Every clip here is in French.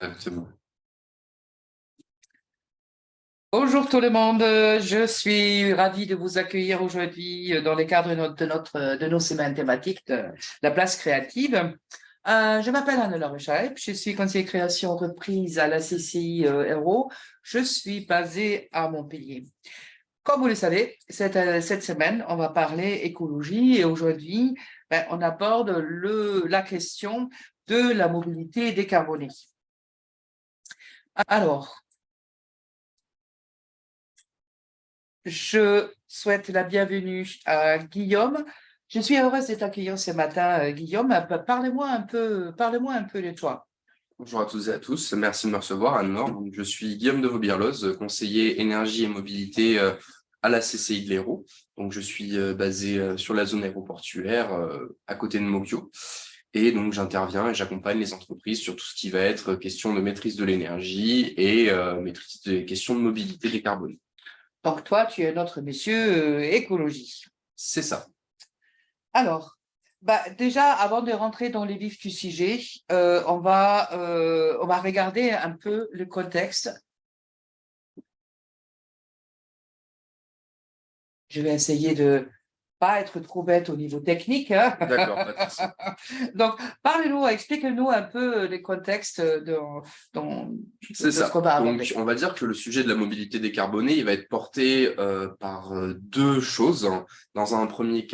Exactement. Bonjour tout le monde, je suis ravie de vous accueillir aujourd'hui dans le cadre de nos semaines thématiques de la place créative. Je m'appelle Anne-Laure Chaib, je suis conseiller création entreprise à la CCI Hérault. Je suis basée à Montpellier. Comme vous le savez, cette semaine, on va parler écologie et aujourd'hui, on aborde la question de la mobilité décarbonée. Alors, je souhaite la bienvenue à Guillaume. Je suis heureuse de t'accueillir ce matin, Guillaume. Parle-moi un peu de toi. Bonjour à toutes et à tous. Merci de me recevoir, Anne-Laure. Donc, je suis Guillaume de Vaubyerloz, conseiller énergie et mobilité à la CCI de l'Hérault. Donc, je suis basé sur la zone aéroportuaire à côté de Mokyo. Et donc, j'interviens et j'accompagne les entreprises sur tout ce qui va être question de maîtrise de l'énergie et maîtrise des questions de mobilité décarbonée. Donc, toi, tu es notre monsieur écologie. C'est ça. Alors, déjà, avant de rentrer dans les vifs du sujet, on va regarder un peu le contexte. Je vais essayer de pas être trop bête au niveau technique, hein. D'accord, pas de souci. Donc, explique-nous un peu le contexte de C'est ce ça. qu'on va aborder. Donc, on va dire que le sujet de la mobilité décarbonée, il va être porté par deux choses. Dans un premier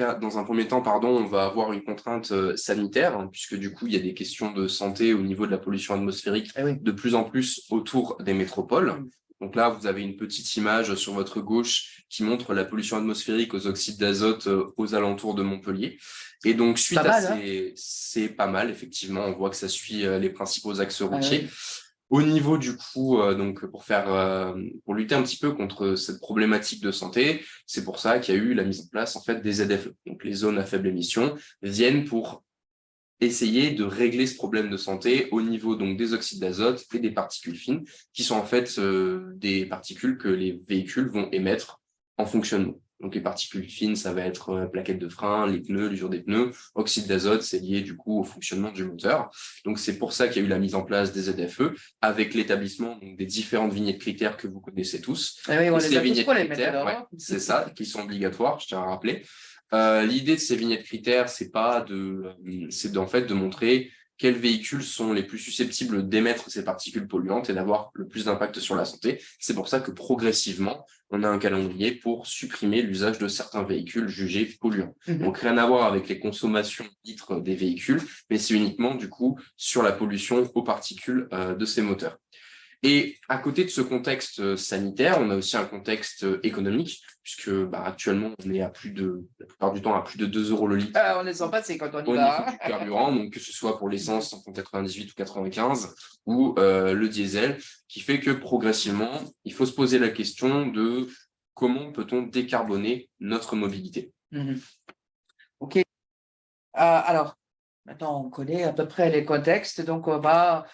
temps, pardon, on va avoir une contrainte sanitaire, puisque du coup, il y a des questions de santé au niveau de la pollution atmosphérique Eh oui. de plus en plus autour des métropoles. Donc là, vous avez une petite image sur votre gauche qui montre la pollution atmosphérique aux oxydes d'azote aux alentours de Montpellier. Et donc, suite Pas à mal, hein. c'est pas mal, effectivement. On voit que ça suit les principaux axes Ah routiers. oui. Au niveau du coup, donc pour lutter un petit peu contre cette problématique de santé, c'est pour ça qu'il y a eu la mise en place en fait des ZFE. Donc les zones à faible émission viennent pour essayer de régler ce problème de santé au niveau donc des oxydes d'azote et des particules fines, qui sont en fait des particules que les véhicules vont émettre en fonctionnement. Donc les particules fines, ça va être plaquettes de frein, les pneus, l'usure des pneus. Oxyde d'azote, c'est lié du coup au fonctionnement du moteur. Donc c'est pour ça qu'il y a eu la mise en place des ZFE avec l'établissement des différentes vignettes critères que vous connaissez tous. Eh oui, on Et les ces a tous vignettes pour les critères, maintenant. c'est ça, qui sont obligatoires, je tiens à rappeler. L'idée de ces vignettes critères, c'est en fait de montrer quels véhicules sont les plus susceptibles d'émettre ces particules polluantes et d'avoir le plus d'impact sur la santé. C'est pour ça que progressivement, on a un calendrier pour supprimer l'usage de certains véhicules jugés polluants. Donc rien à voir avec les consommations litres des véhicules, mais c'est uniquement du coup sur la pollution aux particules de ces moteurs. Et à côté de ce contexte sanitaire, on a aussi un contexte économique, puisque actuellement, on est la plupart du temps, à plus de 2 euros le litre On les sent passer quand on y au va, niveau hein. du carburant, donc que ce soit pour l'essence 198 ou 95, ou le diesel, qui fait que progressivement, il faut se poser la question de comment peut-on décarboner notre mobilité. OK. Alors, maintenant, on connaît à peu près les contextes, donc on va.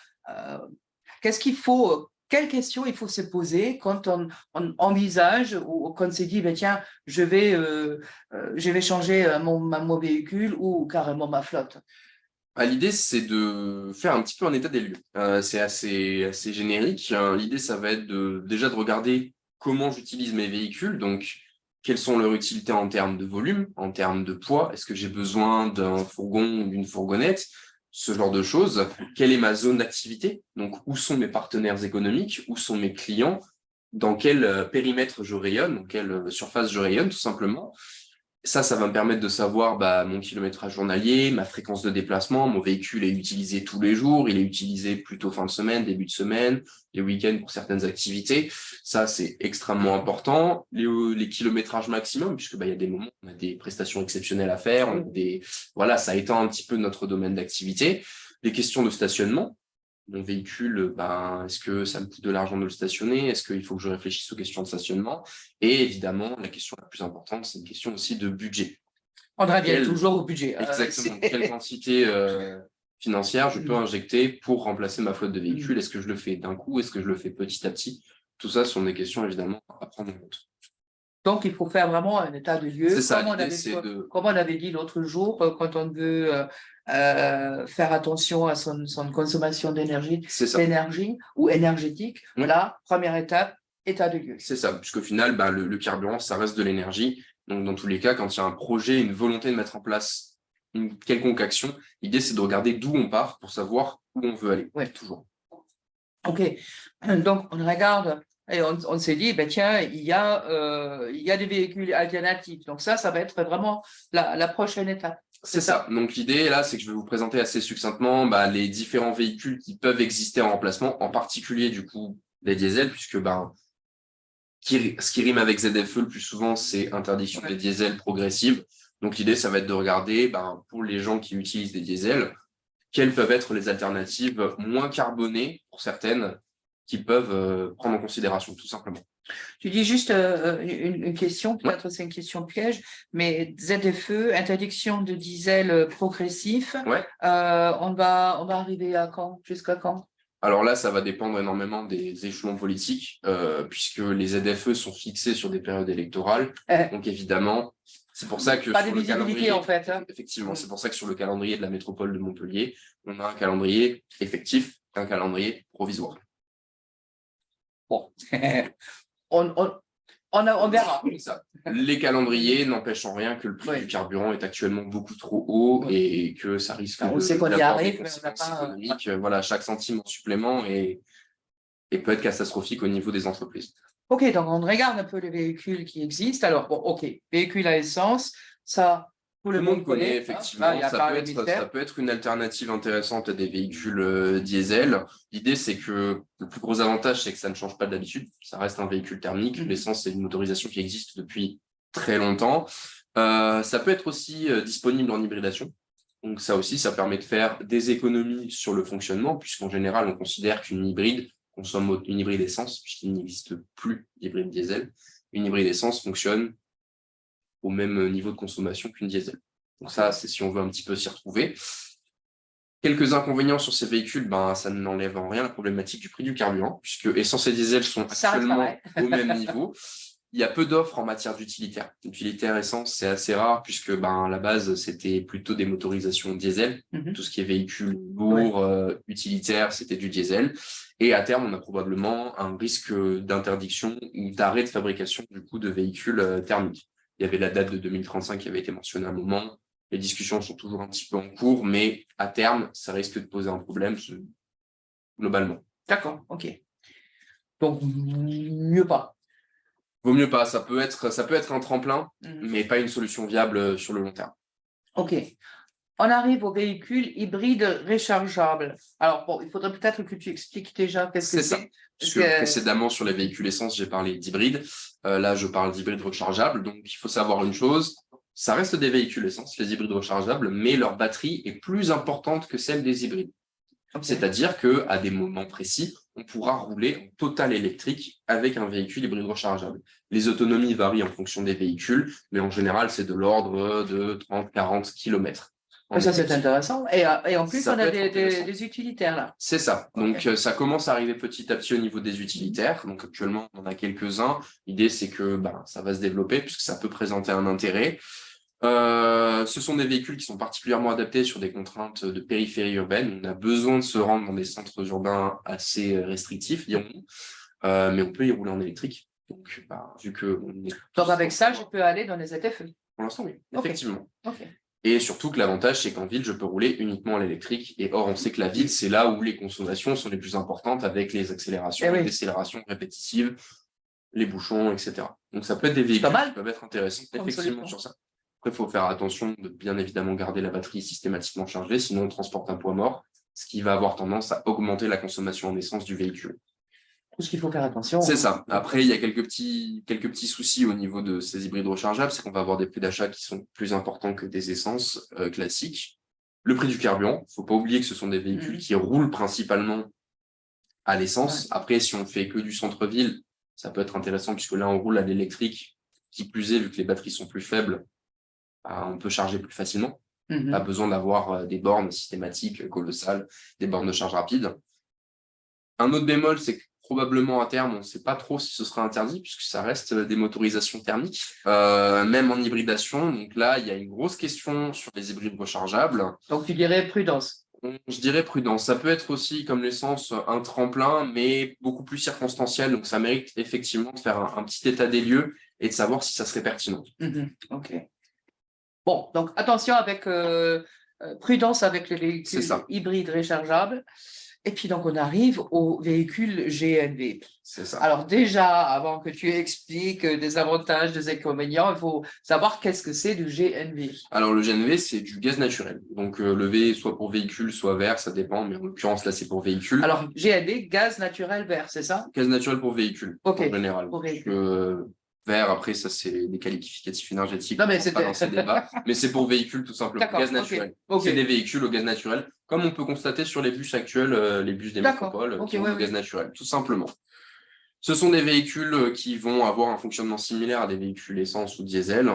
Quelles questions il faut se poser quand on envisage ou qu'on se dit, tiens, je vais changer mon véhicule ou carrément ma flotte. L'idée, c'est de faire un petit peu un état des lieux. C'est assez générique. L'idée, ça va être déjà de regarder comment j'utilise mes véhicules. Donc, quelles sont leurs utilités en termes de volume, en termes de poids? Est-ce que j'ai besoin d'un fourgon ou d'une fourgonnette? Ce genre de choses. Quelle est ma zone d'activité? Donc, où sont mes partenaires économiques? Où sont mes clients? Dans quel périmètre je rayonne? Dans quelle surface je rayonne, tout simplement. Ça va me permettre de savoir mon kilométrage journalier, ma fréquence de déplacement. Mon véhicule est utilisé tous les jours, il est utilisé plutôt fin de semaine, début de semaine, les week-ends pour certaines activités. Ça, c'est extrêmement important. Les kilométrages maximum, puisque il y a des moments où on a des prestations exceptionnelles à faire, voilà, ça étend un petit peu notre domaine d'activité. Les questions de stationnement. Mon véhicule, est-ce que ça me coûte de l'argent de le stationner? Est-ce qu'il faut que je réfléchisse aux questions de stationnement? Et évidemment, la question la plus importante, c'est une question aussi de budget. On revient toujours au budget. Exactement. Quelle quantité financière je peux injecter pour remplacer ma flotte de véhicules? Est-ce que je le fais d'un coup? Est-ce que je le fais petit à petit? Tout ça sont des questions évidemment à prendre en compte. Donc, il faut faire vraiment un état de lieu. C'est ça, Comme on l'idée, avait, c'est de... comme on avait dit l'autre jour, quand on veut faire attention à son consommation C'est ça. d'énergie ou énergétique, Ouais. là, première étape, état de lieu. C'est ça, puisqu'au final, le carburant, ça reste de l'énergie. Donc, dans tous les cas, quand il y a un projet, une volonté de mettre en place une quelconque action, l'idée, c'est de regarder d'où on part pour savoir où on veut aller. Ouais. Toujours. OK. Donc, on regarde et on s'est dit, ben tiens, il y a des véhicules alternatifs. Donc, ça va être vraiment la prochaine étape. C'est ça. Donc, l'idée, là, c'est que je vais vous présenter assez succinctement les différents véhicules qui peuvent exister en remplacement, en particulier, du coup, les diesels, puisque ce qui rime avec ZFE le plus souvent, c'est interdiction des diesels progressive. Donc, l'idée, ça va être de regarder, pour les gens qui utilisent des diesels, quelles peuvent être les alternatives moins carbonées, pour certaines, qui peuvent prendre en considération, tout simplement. Tu dis juste une question, peut-être c'est une question piège, mais ZFE, interdiction de diesel progressif, on va arriver à quand? Jusqu'à quand? Alors là, ça va dépendre énormément des échelons politiques, puisque les ZFE sont fixés sur des périodes électorales. Donc évidemment, c'est pour ça que pas sur de le visibilité calendrier, en fait. effectivement, c'est pour ça que sur le calendrier de la métropole de Montpellier, on a un calendrier effectif et un calendrier provisoire. Bon, on verra. Ça. Les calendriers n'empêchent en rien que le prix du carburant est actuellement beaucoup trop haut et que ça risque on sait qu'on y arrive, mais on n'a pas économiques. Voilà, chaque centime en supplément et peut être catastrophique au niveau des entreprises. OK, donc on regarde un peu les véhicules qui existent. Alors, bon, OK, véhicules à essence, ça, tout le monde connaît. Effectivement. Là, ça peut être une alternative intéressante à des véhicules diesel. L'idée, c'est que le plus gros avantage, c'est que ça ne change pas d'habitude. Ça reste un véhicule thermique. L'essence, c'est une motorisation qui existe depuis très longtemps. Ça peut être aussi disponible en hybridation. Donc ça aussi, ça permet de faire des économies sur le fonctionnement, puisqu'en général, on considère qu'une hybride consomme une hybride essence, puisqu'il n'existe plus d'hybride diesel. Une hybride essence fonctionne au même niveau de consommation qu'une diesel. Donc ça, c'est si on veut un petit peu s'y retrouver. Quelques inconvénients sur ces véhicules, ça n'enlève en rien la problématique du prix du carburant, puisque essence et diesel sont actuellement au même niveau. Il y a peu d'offres en matière d'utilitaire. Utilitaire essence, c'est assez rare, puisque à la base, c'était plutôt des motorisations diesel. Tout ce qui est véhicule lourd, utilitaire, c'était du diesel. Et à terme, on a probablement un risque d'interdiction ou d'arrêt de fabrication du coup de véhicules thermiques. Il y avait la date de 2035 qui avait été mentionnée à un moment. Les discussions sont toujours un petit peu en cours, mais à terme, ça risque de poser un problème globalement. D'accord, OK. Donc, mieux pas. Vaut mieux pas, ça peut être un tremplin, mais pas une solution viable sur le long terme. OK. On arrive aux véhicules hybrides rechargeables. Alors, bon, il faudrait peut-être que tu expliques déjà qu'est-ce que c'est. Puisque précédemment, sur les véhicules essence, j'ai parlé d'hybride. Là, je parle d'hybrides rechargeables. Donc, il faut savoir une chose, ça reste des véhicules essence, les hybrides rechargeables, mais leur batterie est plus importante que celle des hybrides. Okay. C'est-à-dire qu'à des moments précis, on pourra rouler en total électrique avec un véhicule hybride rechargeable. Les autonomies varient en fonction des véhicules, mais en général, c'est de l'ordre de 30-40 km. Ça, c'est intéressant. Et en plus, on a des utilitaires là. C'est ça. Donc, ça commence à arriver petit à petit au niveau des utilitaires. Donc, actuellement, on en a quelques-uns. L'idée, c'est que ça va se développer puisque ça peut présenter un intérêt. Ce sont des véhicules qui sont particulièrement adaptés sur des contraintes de périphérie urbaine. On a besoin de se rendre dans des centres urbains assez restrictifs, dirons-nous. Mais on peut y rouler en électrique. Donc, vu que... Donc, avec ça, je peux aller dans les ZFE. Pour l'instant, oui. Effectivement. Okay. Et surtout que l'avantage, c'est qu'en ville, je peux rouler uniquement à l'électrique. Et or, on sait que la ville, c'est là où les consommations sont les plus importantes avec les accélérations, les décélérations répétitives, les bouchons, etc. Donc, ça peut être des véhicules qui peuvent être intéressants, effectivement, sur ça. Après, il faut faire attention de bien évidemment garder la batterie systématiquement chargée, sinon on transporte un poids mort, ce qui va avoir tendance à augmenter la consommation en essence du véhicule. Tout ce qu'il faut faire attention. C'est ça. Après, il y a quelques petits soucis au niveau de ces hybrides rechargeables, c'est qu'on va avoir des prix d'achat qui sont plus importants que des essences classiques. Le prix du carburant, il ne faut pas oublier que ce sont des véhicules qui roulent principalement à l'essence. Ouais. Après, si on fait que du centre-ville, ça peut être intéressant puisque là, on roule à l'électrique. Qui plus est, vu que les batteries sont plus faibles, on peut charger plus facilement. Pas besoin d'avoir des bornes systématiques colossales, des bornes de charge rapide. Un autre bémol, c'est que probablement à terme, on ne sait pas trop si ce sera interdit, puisque ça reste des motorisations thermiques, même en hybridation. Donc là, il y a une grosse question sur les hybrides rechargeables. Donc, tu dirais prudence. Je dirais prudence. Ça peut être aussi, comme l'essence, un tremplin, mais beaucoup plus circonstanciel. Donc, ça mérite effectivement de faire un petit état des lieux et de savoir si ça serait pertinent. OK. Bon, donc attention avec prudence avec les véhicules hybrides rechargeables. Et puis, donc, on arrive aux véhicules GNV. C'est ça. Alors, déjà, avant que tu expliques des avantages, des inconvénients, il faut savoir qu'est-ce que c'est du GNV. Alors, le GNV, c'est du gaz naturel. Donc, le V, soit pour véhicule, soit vert, ça dépend. Mais en l'occurrence, là, c'est pour véhicule. Alors, GNV, gaz naturel vert, c'est ça? Gaz naturel pour véhicule, en général. Pour véhicule. Vert, après, ça, c'est des qualificatifs énergétiques. Non, mais pas dans ces débats. Mais c'est pour véhicule, tout simplement. Gaz naturel. C'est des véhicules au gaz naturel, comme on peut constater sur les bus actuels, les bus des métropoles, qui ont du gaz naturel, tout simplement. Ce sont des véhicules qui vont avoir un fonctionnement similaire à des véhicules essence ou diesel,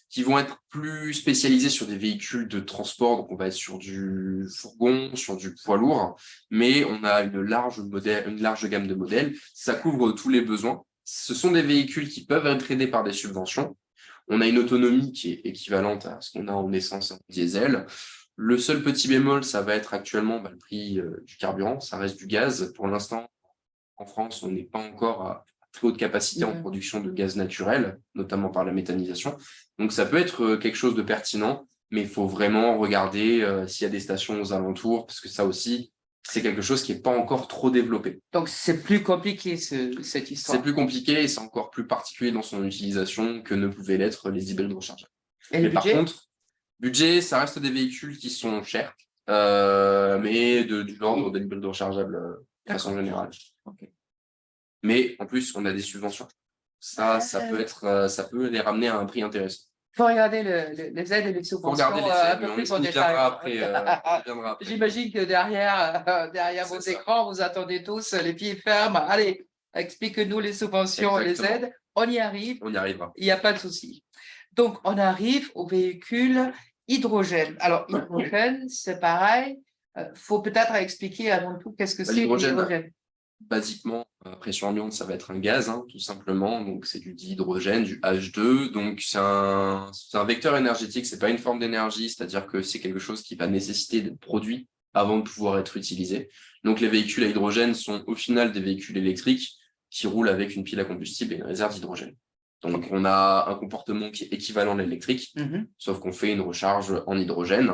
qui vont être plus spécialisés sur des véhicules de transport. Donc, on va être sur du fourgon, sur du poids lourd, mais on a une large gamme de modèles. Ça couvre tous les besoins. Ce sont des véhicules qui peuvent être aidés par des subventions. On a une autonomie qui est équivalente à ce qu'on a en essence et en diesel. Le seul petit bémol, ça va être actuellement le prix du carburant. Ça reste du gaz. Pour l'instant, en France, on n'est pas encore à très haute capacité en production de gaz naturel, notamment par la méthanisation. Donc, ça peut être quelque chose de pertinent, mais il faut vraiment regarder s'il y a des stations aux alentours, parce que ça aussi, c'est quelque chose qui n'est pas encore trop développé. Donc, c'est plus compliqué, cette histoire. C'est plus compliqué et c'est encore plus particulier dans son utilisation que ne pouvaient l'être les hybrides rechargeables. Et par contre, budget, ça reste des véhicules qui sont chers, mais du ordre de l'hybride rechargeable de façon générale. Mais en plus, on a des subventions. Ça peut les ramener à un prix intéressant. Il faut regarder les aides et les subventions un peu plus en détail. J'imagine que derrière vos écrans, vous attendez tous les pieds fermes. Allez, explique-nous les subventions et les aides. On y arrive. On y arrivera. Il n'y a pas de souci. Donc, on arrive aux véhicules hydrogène. Alors, hydrogène, c'est pareil. Il faut peut-être expliquer avant tout qu'est-ce que c'est l'hydrogène. Basiquement, pression ambiante, ça va être un gaz, tout simplement. Donc, c'est du dihydrogène, du H2. Donc, c'est un vecteur énergétique. C'est pas une forme d'énergie, c'est-à-dire que c'est quelque chose qui va nécessiter d'être produit avant de pouvoir être utilisé. Donc, les véhicules à hydrogène sont au final des véhicules électriques qui roulent avec une pile à combustible et une réserve d'hydrogène. Donc, on a un comportement qui est équivalent à l'électrique, sauf qu'on fait une recharge en hydrogène.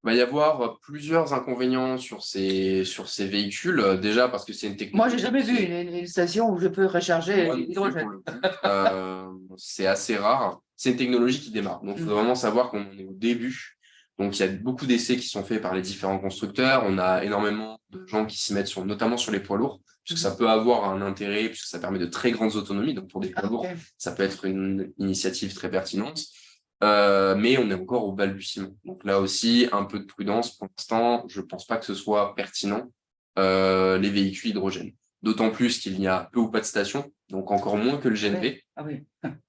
Il va y avoir plusieurs inconvénients sur ces véhicules. Déjà, parce que c'est une technologie... Moi, je n'ai jamais vu une station où je peux recharger l'hydrogène. C'est assez rare. C'est une technologie qui démarre. Donc, il faut vraiment savoir qu'on est au début. Donc, il y a beaucoup d'essais qui sont faits par les différents constructeurs. On a énormément de gens qui s'y mettent, notamment sur les poids lourds, puisque ça peut avoir un intérêt, puisque ça permet de très grandes autonomies. Donc, pour des poids lourds, ça peut être une initiative très pertinente. Mais on est encore au balbutiement. Donc là aussi, un peu de prudence. Pour l'instant, je ne pense pas que ce soit pertinent, les véhicules hydrogène. D'autant plus qu'il n'y a peu ou pas de stations, donc encore moins que le GNV.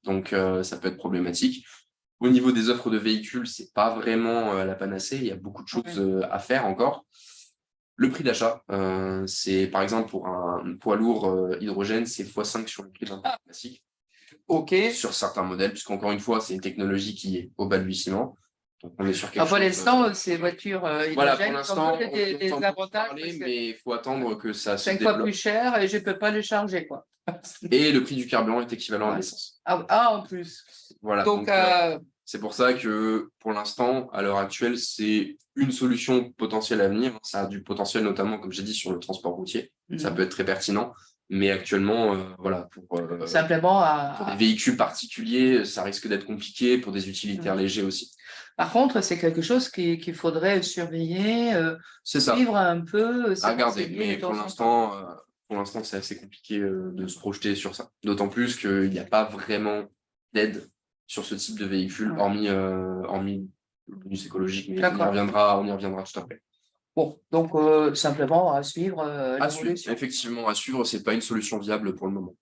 Donc ça peut être problématique. Au niveau des offres de véhicules, ce n'est pas vraiment la panacée. Il y a beaucoup de choses à faire encore. Le prix d'achat, c'est par exemple pour un poids lourd hydrogène, c'est x5 sur le prix d'un classique. Sur certains modèles, puisqu'encore une fois, c'est une technologie qui est au balbutiement. Donc, on est sur quelque chose. Pour l'instant, ces voitures hydrogène, voilà, pour l'instant, des avantages. Mais il faut attendre que ça se 5 fois plus cher et je ne peux pas le charger, quoi. Et le prix du carburant est équivalent à l'essence. En plus. Voilà. Donc c'est pour ça que, pour l'instant, à l'heure actuelle, c'est une solution potentielle à venir. Ça a du potentiel, notamment, comme j'ai dit, sur le transport routier. Ça peut être très pertinent. Mais actuellement, voilà, simplement pour des véhicules particuliers, ça risque d'être compliqué, pour des utilitaires légers aussi. Par contre, c'est quelque chose qu'il faudrait surveiller, suivre un peu. À regarder, mais pour l'instant, c'est assez compliqué de se projeter sur ça. D'autant plus qu'il n'y a pas vraiment d'aide sur ce type de véhicule, hormis le bonus écologique, mais on y reviendra tout après. Bon, donc simplement à suivre. Effectivement, à suivre, ce n'est pas une solution viable pour le moment.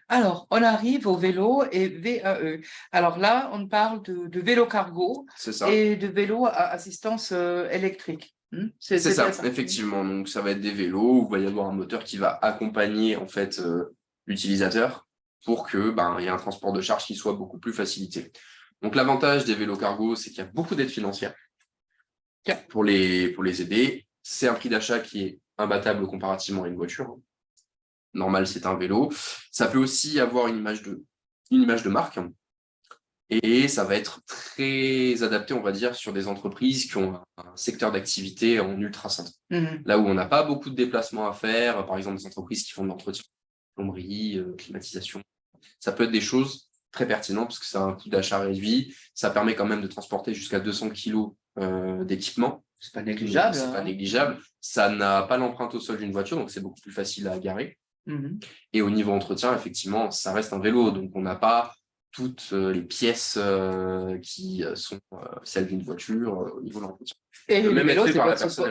Alors, on arrive au vélo et VAE. Alors là, on parle de vélo cargo et de vélo à assistance électrique. C'est ça, bien ça. effectivement. Donc, ça va être des vélos où il va y avoir un moteur qui va accompagner en fait l'utilisateur pour que il y ait un transport de charge qui soit beaucoup plus facilité. Donc, l'avantage des vélos cargo, c'est qu'il y a beaucoup d'aides financières pour les aider. C'est un prix d'achat qui est imbattable comparativement à une voiture. Normal, c'est un vélo. Ça peut aussi avoir une image de marque. Et ça va être très adapté, on va dire, sur des entreprises qui ont un secteur d'activité en ultra-centre. Là où on n'a pas beaucoup de déplacements à faire, par exemple des entreprises qui font de l'entretien, plomberie, climatisation. Ça peut être des choses très pertinentes parce que ça a un coût d'achat réduit. Ça permet quand même de transporter jusqu'à 200 kilos d'équipement. C'est pas négligeable. C'est pas négligeable. Ça n'a pas l'empreinte au sol d'une voiture, donc c'est beaucoup plus facile à garer. Et au niveau entretien, effectivement, ça reste un vélo, donc on n'a pas toutes les pièces qui sont celles d'une voiture au niveau de l'entretien. Et le vélo,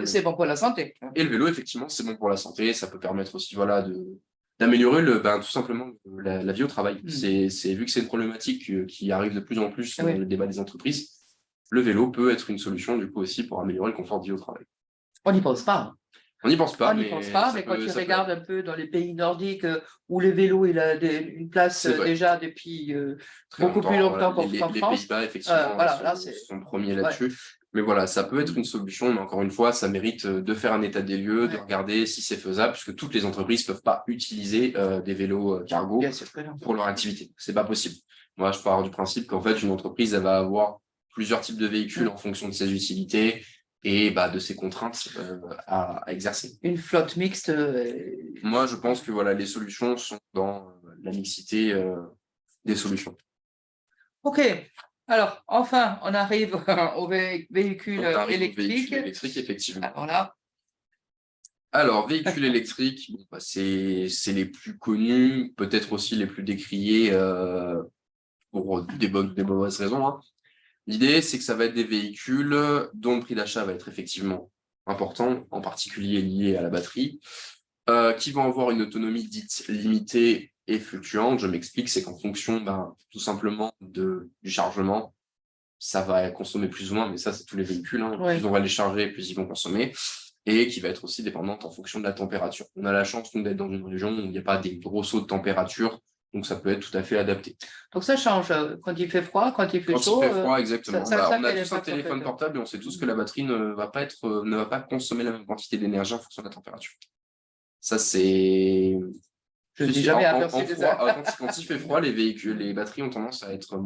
c'est bon pour la santé. Et le vélo, effectivement, c'est bon pour la santé. Ça peut permettre aussi d'améliorer tout simplement la vie au travail. Vu que c'est une problématique qui arrive de plus en plus dans le débat des entreprises, le vélo peut être une solution du coup aussi pour améliorer le confort de vie au travail. On n'y pense pas. On n'y pense pas. On n'y pense pas, mais quand tu regardes un peu dans les pays nordiques où le vélo il a une place déjà depuis beaucoup plus longtemps qu'en France. Les Pays-Bas, effectivement, sont premiers là-dessus. Mais voilà, ça peut être une solution, mais encore une fois, ça mérite de faire un état des lieux, de regarder si c'est faisable, puisque toutes les entreprises ne peuvent pas utiliser des vélos cargo pour leur activité. C'est pas possible. Moi, je pars du principe qu'en fait, une entreprise, elle va avoir plusieurs types de véhicules en fonction de ses utilités et de ses contraintes à exercer. Une flotte mixte. Moi, je pense que les solutions sont dans la mixité des solutions. OK. Alors, enfin, on arrive aux véhicules électriques. Véhicules électriques, effectivement. Alors, véhicules électriques, c'est les plus connus, peut-être aussi les plus décriés pour des mauvaises raisons. Hein. L'idée, c'est que ça va être des véhicules dont le prix d'achat va être effectivement important, en particulier lié à la batterie, qui vont avoir une autonomie dite limitée et fluctuante. Je m'explique, c'est qu'en fonction tout simplement du chargement, ça va consommer plus ou moins, mais ça, c'est tous les véhicules. Hein. Plus on va les charger, plus ils vont consommer, et qui va être aussi dépendante en fonction de la température. On a la chance, nous, d'être dans une région où il n'y a pas des gros sauts de température, donc ça peut être tout à fait adapté. Donc ça change quand il fait froid, quand il fait chaud. Quand il fait froid, exactement. On a tous un téléphone portable et on sait tous que la batterie ne va pas consommer la même quantité d'énergie en fonction de la température. Ça, c'est... Je ne dis jamais aperçu de ça. Quand il fait froid, les batteries ont tendance à être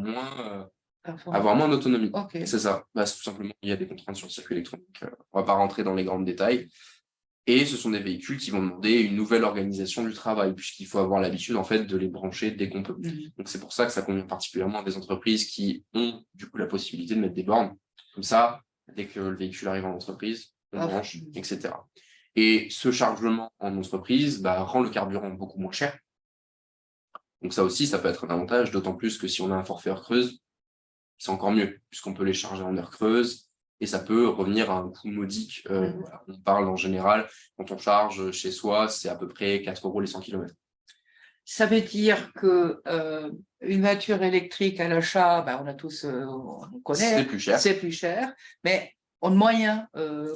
avoir moins d'autonomie. C'est ça. C'est tout simplement, il y a des contraintes sur le circuit électronique. On ne va pas rentrer dans les grands détails. Et ce sont des véhicules qui vont demander une nouvelle organisation du travail, puisqu'il faut avoir l'habitude en fait de les brancher dès qu'on peut. Donc c'est pour ça que ça convient particulièrement à des entreprises qui ont du coup la possibilité de mettre des bornes. Comme ça, dès que le véhicule arrive en entreprise, on branche, etc. Et ce chargement en entreprise rend le carburant beaucoup moins cher. Donc ça aussi, ça peut être un avantage, d'autant plus que si on a un forfait heure creuse, c'est encore mieux, puisqu'on peut les charger en heure creuse. Et ça peut revenir à un coût modique. On parle en général, quand on charge chez soi, c'est à peu près 4 € les 100 km. Ça veut dire que une voiture électrique à l'achat, on a tous, on connaît, c'est plus cher, mais en moyen,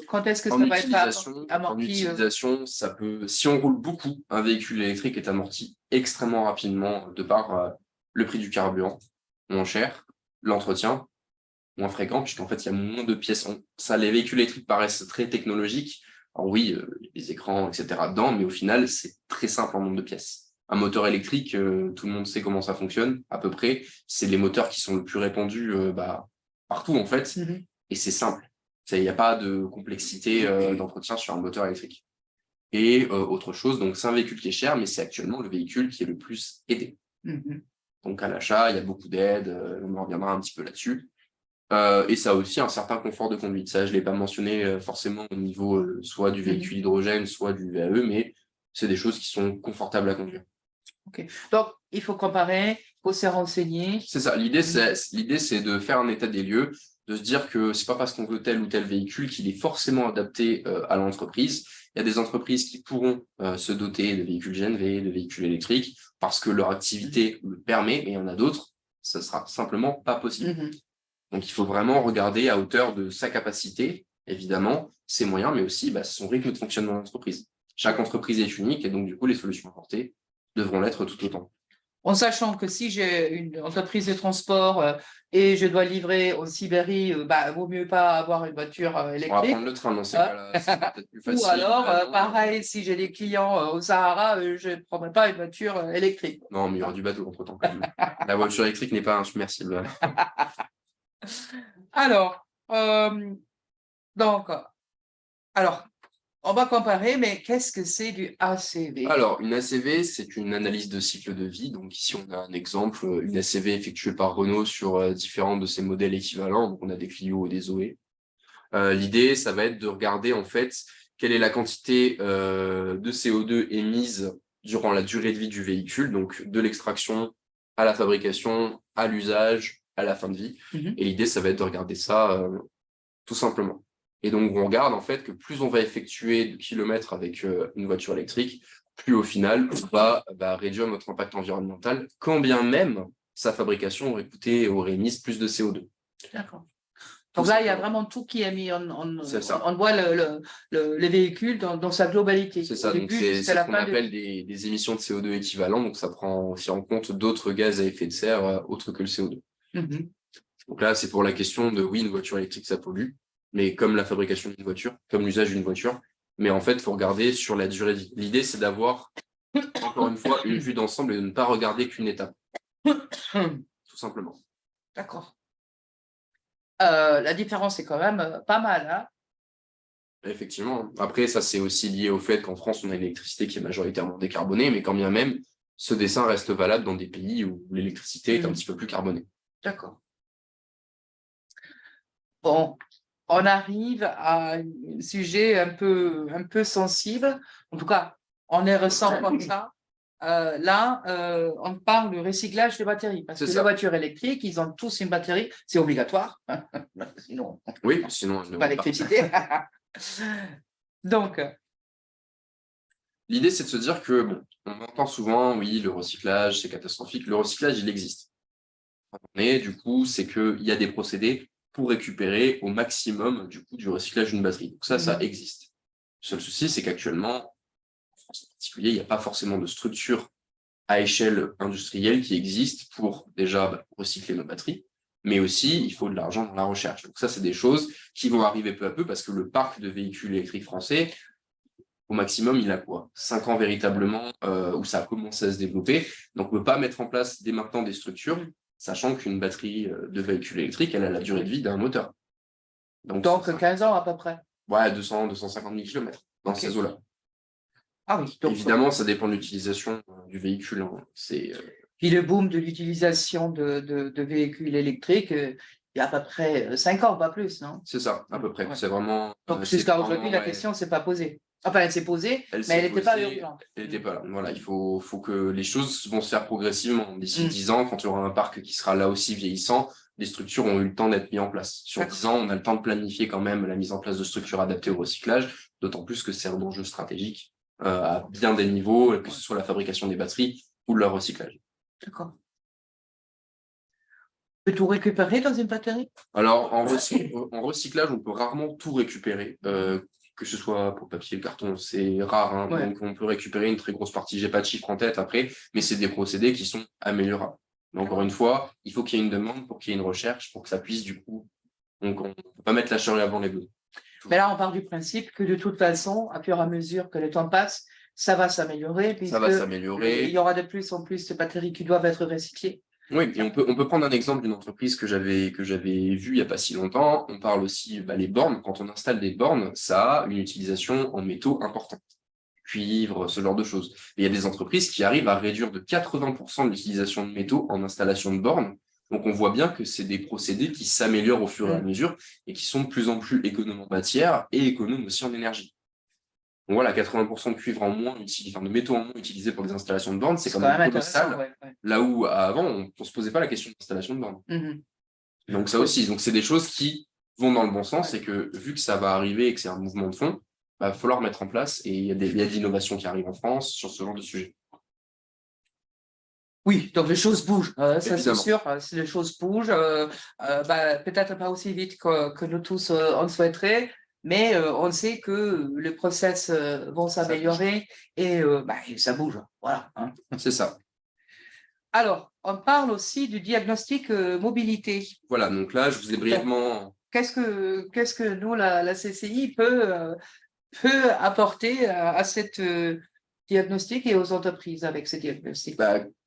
quand est-ce que ça va être amorti? En utilisation, ça peut, si on roule beaucoup, un véhicule électrique est amorti extrêmement rapidement de par le prix du carburant, moins cher, l'entretien, moins fréquent, puisqu'en fait, il y a moins de pièces. Les véhicules électriques paraissent très technologiques. Alors oui, il y a des écrans, etc. dedans, mais au final, c'est très simple en nombre de pièces. Un moteur électrique, tout le monde sait comment ça fonctionne, à peu près. C'est les moteurs qui sont le plus répandus partout, en fait. Et c'est simple. Il n'y a pas de complexité d'entretien sur un moteur électrique. Et autre chose, donc c'est un véhicule qui est cher, mais c'est actuellement le véhicule qui est le plus aidé. Donc à l'achat, il y a beaucoup d'aides, on en reviendra un petit peu là-dessus. Et ça a aussi un certain confort de conduite. Ça, je ne l'ai pas mentionné forcément au niveau soit du véhicule hydrogène, soit du VAE, mais c'est des choses qui sont confortables à conduire. Donc, il faut comparer, il faut se renseigner. C'est ça. L'idée, c'est de faire un état des lieux, de se dire que c'est pas parce qu'on veut tel ou tel véhicule qu'il est forcément adapté à l'entreprise. Il y a des entreprises qui pourront se doter de véhicules GNV, de véhicules électriques, parce que leur activité le permet, mais il y en a d'autres, ça sera simplement pas possible. Donc, il faut vraiment regarder à hauteur de sa capacité évidemment, ses moyens, mais aussi son rythme de fonctionnement d'entreprise. Chaque entreprise est unique et donc, du coup, les solutions apportées devront l'être tout autant. En sachant que si j'ai une entreprise de transport et je dois livrer en Sibérie, vaut mieux pas avoir une voiture On va électrique. prendre le train dans ces cas-là, c'est peut-être plus facile. Ou alors, pareil, si j'ai des clients au Sahara, je ne prendrai pas une voiture électrique. Non, mais il y aura du bateau entre-temps quand même. La voiture électrique n'est pas insubmersible. Alors, on va comparer, mais qu'est-ce que c'est du ACV? Alors, une ACV, c'est une analyse de cycle de vie. Donc ici, on a un exemple, une ACV effectuée par Renault sur différents de ses modèles équivalents. Donc, on a des Clio et des Zoé. L'idée, ça va être de regarder en fait quelle est la quantité de CO2 émise durant la durée de vie du véhicule, donc de l'extraction à la fabrication, à l'usage, à la fin de vie. Et l'idée, ça va être de regarder ça tout simplement. Et donc, on regarde en fait que plus on va effectuer de kilomètres avec une voiture électrique, plus au final, on va réduire notre impact environnemental, quand bien même sa fabrication aurait émis plus de CO2. D'accord. Donc là, il y a vraiment tout qui est mis ça. On voit les véhicules dans sa globalité. C'est ça, donc c'est ce qu'on appelle des émissions de CO2 équivalents, donc ça prend aussi en compte d'autres gaz à effet de serre autres que le CO2. Donc là, c'est pour la question de, oui, une voiture électrique, ça pollue, mais comme la fabrication d'une voiture, comme l'usage d'une voiture, mais en fait, il faut regarder sur la durée de vie. L'idée, c'est d'avoir, encore une fois, une vue d'ensemble et de ne pas regarder qu'une étape. Tout simplement. D'accord. La différence est quand même pas mal, hein? Effectivement. Après, ça, c'est aussi lié au fait qu'en France, on a une électricité qui est majoritairement décarbonée, mais quand bien même, ce dessin reste valable dans des pays où l'électricité est un petit peu plus carbonée. D'accord. Bon, on arrive à un sujet un peu sensible. En tout cas, on les ressent comme ça. Là, on parle du recyclage des batteries. Parce que les voitures électriques, ils ont tous une batterie. C'est obligatoire. Sinon, oui, sinon pas d'électricité. Donc, l'idée, c'est de se dire que, bon, on entend souvent, oui, le recyclage, c'est catastrophique. Le recyclage, il existe. Mais du coup, c'est qu'il y a des procédés pour récupérer au maximum du recyclage d'une batterie. Donc ça existe. Le seul souci, c'est qu'actuellement, en France en particulier, il n'y a pas forcément de structure à échelle industrielle qui existe pour déjà recycler nos batteries, mais aussi, il faut de l'argent dans la recherche. Donc ça, c'est des choses qui vont arriver peu à peu parce que le parc de véhicules électriques français, au maximum, il a quoi? 5 ans véritablement où ça a commencé à se développer. Donc, on ne peut pas mettre en place dès maintenant des structures, sachant qu'une batterie de véhicule électrique, elle a la durée de vie d'un moteur. Donc 15 ans à peu près. Ouais, 250 000 km dans ces eaux-là. Ah oui. Donc, évidemment, ça dépend de l'utilisation du véhicule. Hein. Puis le boom de l'utilisation de véhicules électriques, il y a à peu près 5 ans, pas plus, non? C'est ça, à peu près. Ouais. C'est vraiment. Donc jusqu'à aujourd'hui, la question ne s'est pas posée. Enfin, elle s'est posée, mais elle n'était pas urgente. Elle n'était pas là. Voilà, il faut que les choses vont se faire progressivement. D'ici 10 ans, quand il y aura un parc qui sera là aussi vieillissant, les structures ont eu le temps d'être mises en place. Sur 10 ans, on a le temps de planifier quand même la mise en place de structures adaptées au recyclage, d'autant plus que c'est un enjeu stratégique à bien des niveaux, que ce soit la fabrication des batteries ou leur recyclage. D'accord. On peut tout récupérer dans une batterie? Alors, en recyclage, on peut rarement tout récupérer. Que ce soit pour papier, carton, c'est rare. Hein, donc, on peut récupérer une très grosse partie. J'ai pas de chiffre en tête après, mais c'est des procédés qui sont améliorables. Mais encore une fois, il faut qu'il y ait une demande pour qu'il y ait une recherche, pour que ça puisse du coup. Donc, on ne peut pas mettre la charrue avant les bœufs. Mais là, on part du principe que de toute façon, à fur et à mesure que le temps passe, ça va s'améliorer. Ça va s'améliorer. Il y aura de plus en plus de batteries qui doivent être recyclées. Oui, et on peut prendre un exemple d'une entreprise que j'avais vue il n'y a pas si longtemps. On parle aussi les bornes. Quand on installe des bornes, ça a une utilisation en métaux importante. Cuivre, ce genre de choses. Et il y a des entreprises qui arrivent à réduire de 80% de l'utilisation de métaux en installation de bornes. Donc on voit bien que c'est des procédés qui s'améliorent au fur et à mesure et qui sont de plus en plus économes en matière et économes aussi en énergie. Donc voilà, 80% de cuivre en moins, de métaux en moins utilisés pour les installations de bornes, c'est quand même colossal. Ouais. Là où avant, on ne se posait pas la question de l'installation de bornes. Donc ça aussi, donc c'est des choses qui vont dans le bon sens et que vu que ça va arriver et que c'est un mouvement de fond, il va falloir mettre en place et il y a de l'innovation qui arrive en France sur ce genre de sujet. Oui, donc les choses bougent, ça c'est sûr, si les choses bougent, peut-être pas aussi vite que nous tous on souhaiterait, mais on sait que les process vont s'améliorer et ça bouge. Voilà, hein. C'est ça. Alors, on parle aussi du diagnostic mobilité. Voilà, donc là, je vous ai brièvement… Qu'est-ce que nous, la CCI, peut apporter à cette diagnostic et aux entreprises avec ces diagnostics?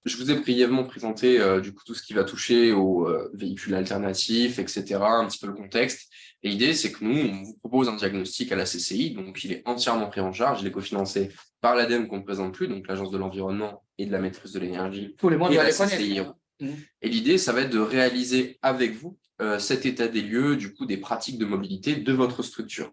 Je vous ai brièvement présenté du coup tout ce qui va toucher aux véhicules alternatifs, etc., un petit peu le contexte. Et l'idée, c'est que nous, on vous propose un diagnostic à la CCI, donc il est entièrement pris en charge, il est cofinancé par l'ADEME qu'on ne présente plus, donc l'Agence de l'environnement et de la maîtrise de l'énergie. Tout le monde et doit la les CCI. connaître. Et l'idée, ça va être de réaliser avec vous cet état des lieux, du coup, des pratiques de mobilité de votre structure.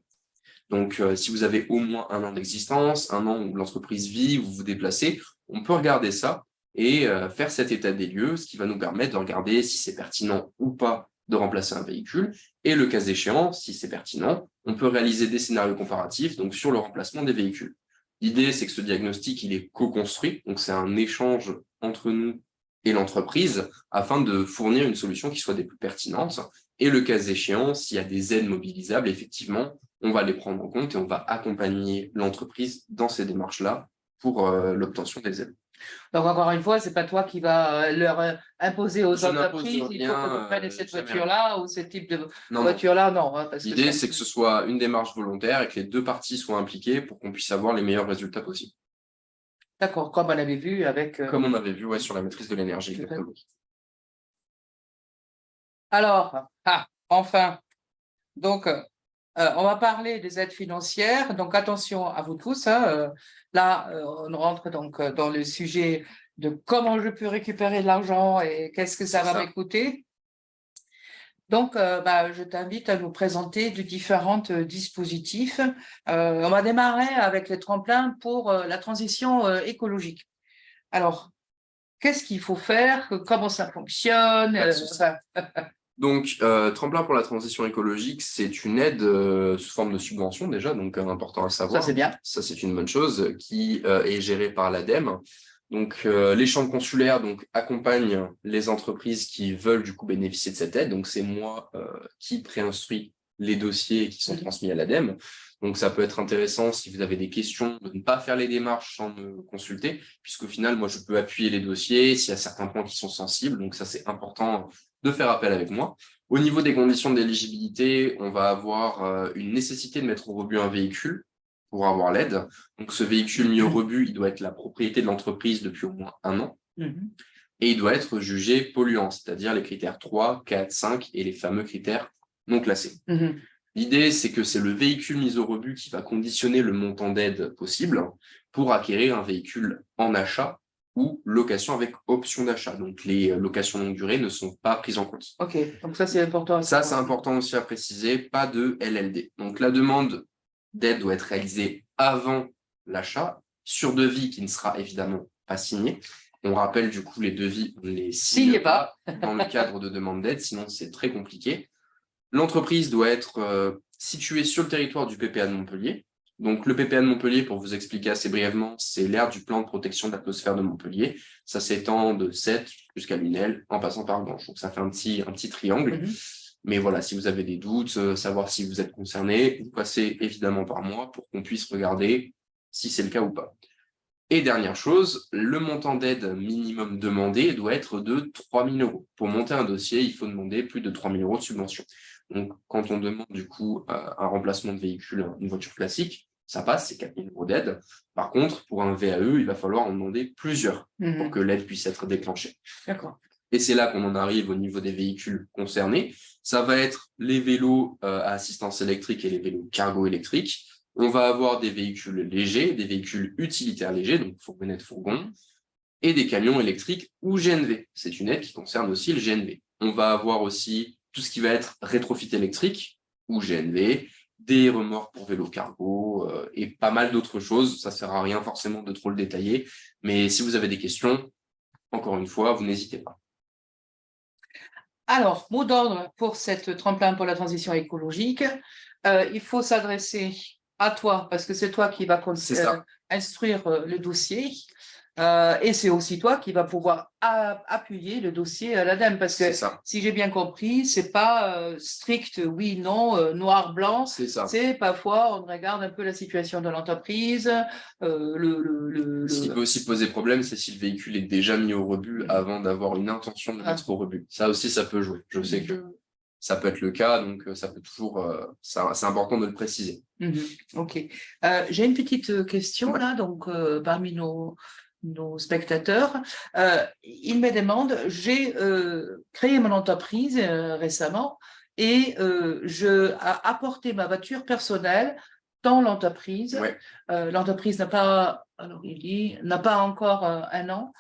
Donc, si vous avez au moins 1 an d'existence, 1 an où l'entreprise vit, où vous vous déplacez, on peut regarder ça et faire cet état des lieux, ce qui va nous permettre de regarder si c'est pertinent ou pas de remplacer un véhicule. Et le cas échéant, si c'est pertinent, on peut réaliser des scénarios comparatifs donc sur le remplacement des véhicules. L'idée, c'est que ce diagnostic, il est co-construit, donc c'est un échange entre nous et l'entreprise afin de fournir une solution qui soit des plus pertinentes. Et le cas échéant, s'il y a des aides mobilisables, effectivement, on va les prendre en compte et on va accompagner l'entreprise dans ces démarches-là pour l'obtention des aides. Donc, encore une fois, ce n'est pas toi qui vas leur imposer aux Je n'impose entreprises, il faut que vous rien, preniez cette jamais. voiture-là ou ce type de Non, voiture-là, non. Hein, l'idée, c'est que ce soit une démarche volontaire et que les 2 parties soient impliquées pour qu'on puisse avoir les meilleurs résultats possibles. D'accord, comme on avait vu avec… Comme on avait vu sur la maîtrise de l'énergie. Exactement. Alors, enfin, donc, on va parler des aides financières, donc attention à vous tous. Hein, là, on rentre donc dans le sujet de comment je peux récupérer de l'argent et qu'est-ce que ça va me coûter. Donc, je t'invite à nous présenter de différents dispositifs. On va démarrer avec les tremplins pour la transition écologique. Alors, qu'est-ce qu'il faut faire? Comment ça fonctionne? Donc, Tremplin pour la transition écologique, c'est une aide sous forme de subvention déjà, donc important à savoir. Ça, c'est bien. Ça, c'est une bonne chose qui est gérée par l'ADEME. Donc, les chambres consulaires accompagnent les entreprises qui veulent du coup bénéficier de cette aide. Donc, c'est moi qui préinstruis les dossiers qui sont transmis à l'ADEME. Donc, ça peut être intéressant si vous avez des questions de ne pas faire les démarches sans me consulter, puisqu'au final, moi, je peux appuyer les dossiers s'il y a certains points qui sont sensibles. Donc, ça, c'est important de faire appel avec moi. Au niveau des conditions d'éligibilité, on va avoir une nécessité de mettre au rebut un véhicule pour avoir l'aide. Donc, ce véhicule mis au rebut, il doit être la propriété de l'entreprise depuis au moins 1 an. Et il doit être jugé polluant, c'est-à-dire les critères 3, 4, 5 et les fameux critères non classés. L'idée, c'est que c'est le véhicule mis au rebut qui va conditionner le montant d'aide possible pour acquérir un véhicule en achat ou location avec option d'achat. Donc, les locations longue durée ne sont pas prises en compte. OK, donc ça, c'est important. Ça, c'est important aussi à préciser, pas de LLD. Donc, la demande d'aide doit être réalisée avant l'achat, sur devis qui ne sera évidemment pas signé. On rappelle du coup les devis, on ne les signe pas dans le cadre de demande d'aide, sinon c'est très compliqué. L'entreprise doit être située sur le territoire du PPA de Montpellier. Donc, le PPA de Montpellier, pour vous expliquer assez brièvement, c'est l'aire du plan de protection de l'atmosphère de Montpellier. Ça s'étend de Sète jusqu'à Lunel, en passant par Ganges. Donc, ça fait un petit triangle. Mais voilà, si vous avez des doutes, savoir si vous êtes concerné, vous passez évidemment par moi pour qu'on puisse regarder si c'est le cas ou pas. Et dernière chose, le montant d'aide minimum demandé doit être de 3 000 €. Pour monter un dossier, il faut demander plus de 3 000 € de subvention. Donc, quand on demande du coup un remplacement de véhicule, une voiture classique, ça passe, c'est 4 000 € d'aide. Par contre, pour un VAE, il va falloir en demander plusieurs pour que l'aide puisse être déclenchée. D'accord. Et c'est là qu'on en arrive au niveau des véhicules concernés. Ça va être les vélos à assistance électrique et les vélos cargo électriques. On va avoir des véhicules légers, des véhicules utilitaires légers, donc fourgonnettes, fourgons, et des camions électriques ou GNV. C'est une aide qui concerne aussi le GNV. On va avoir aussi tout ce qui va être rétrofit électrique ou GNV, des remorques pour vélo cargo et pas mal d'autres choses. Ça ne sert à rien forcément de trop le détailler, mais si vous avez des questions, encore une fois, vous n'hésitez pas. Alors, mot d'ordre pour cette tremplin pour la transition écologique, il faut s'adresser à toi, parce que c'est toi qui vas instruire le dossier. Et c'est aussi toi qui vas pouvoir appuyer le dossier à l'ADEME, parce que si j'ai bien compris, c'est pas strict oui, non, noir, blanc. C'est parfois on regarde un peu la situation de l'entreprise. Ce qui peut aussi poser problème, c'est si le véhicule est déjà mis au rebut avant d'avoir une intention de le mettre au rebut. Ça aussi, ça peut jouer. Je sais que ça peut être le cas, donc ça peut toujours. C'est important de le préciser. Ok. J'ai une petite question là, donc parmi nos spectateurs. Ils me demandent, j'ai créé mon entreprise récemment et je a apporté ma voiture personnelle dans l'entreprise. L'entreprise n'a pas, alors il dit, n'a pas encore un an.